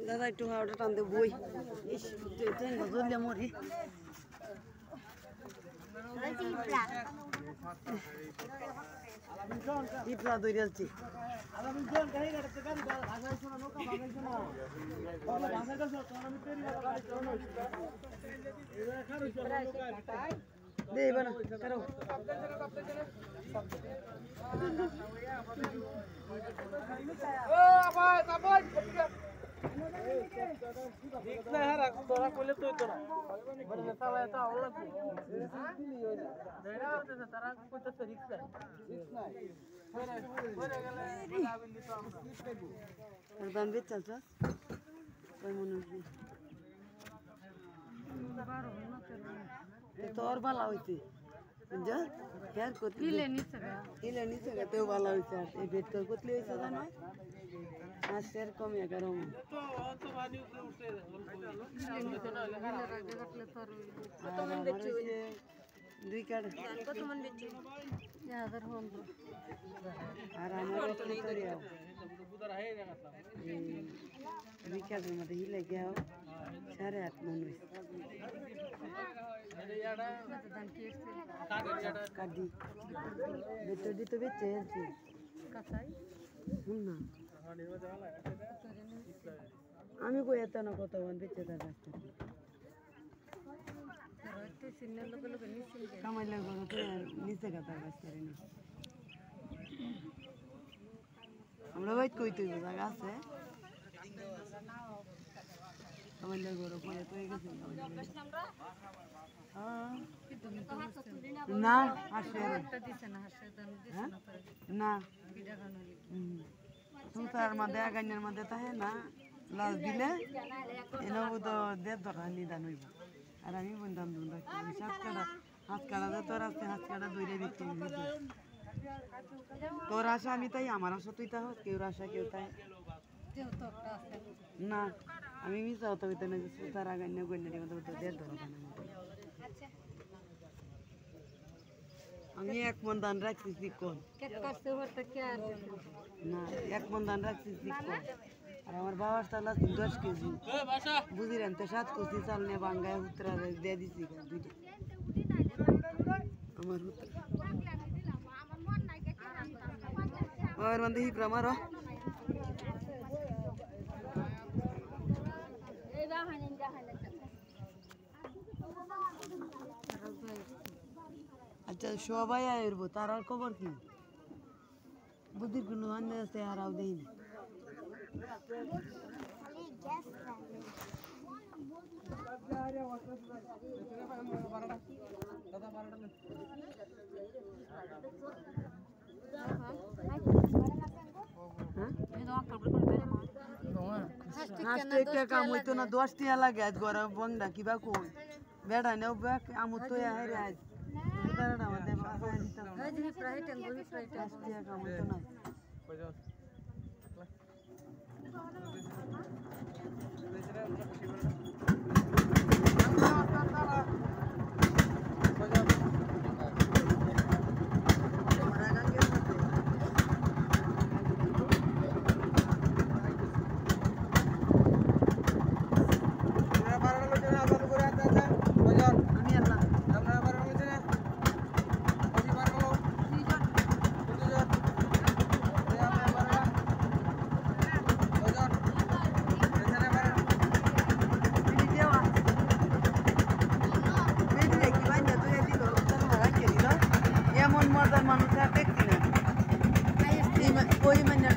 দাদা একটু হাওয়াটা টান দেব বই জ্বললে মরি পিপলা দৌড়ে আসছি দাম বেচ চলছ তোর ভালো হয়েছে তো ভালো হয়েছে এই বেড তোর কতলি হয়েছে জানো মাসের কম 11 দুই কার্ড আর আমার দুই কার্ডের মধ্যে হিলে গিয়ে 8.5 মন কাটি বেতর দিতে বেচে শুন না আমি কই এত না কত বেচে তার কাছ থেকে কামাই লাগবে নিচে কাতার কাছ করে নি আমরা বাইট কই তুই জায়গা আছে কামাই লাগবে পরে তো হয়ে গেছে না আসে না তুই তার মধ্যে গান্যের মধ্যে তাহে না লাল দিলে এনাও তো 1.5 টাকা নিদান হইব আর আমি বলতাম হাত কাটা তোর আছে হাত কাটা দৌড়ে বিক্রি তোর আশা আমি তাই আমার আশা তুই তাহ কেউ আশা কেউ তাই না আমি মিশা হতো হইতে না তার গান্য গন্যারি মতো 1.5 টাকা আমি 1 মন ধান রাখছি কোন না 1 মন ধান রাখছি কোন আর আমার বাবার চাল আছে 10 কেজি বুঝিলেন তো 7 কেজি চাল নিয়ে বাঙ্গায় উত্তরা দিয়ে দিছি দুইটা আমার উত্তরা আর মধ্যে হি প্রমার আচ্ছা সবাই আইব তার আর খবর কি বুদ্ধির কোনো আন্দাজ আছে আর আও দেই না কাম হইতো না 10 টাকা লাগে আজ ঘরে বংডা কিবা কই বেড়া নেও আমু তো আরে আজ বেড়াটা আমাদের বাসায় দিতাম এই যে প্রায় টেঙ্গো প্রায় কাম হইতো না মানুষ আর দেখছি না ওই মানে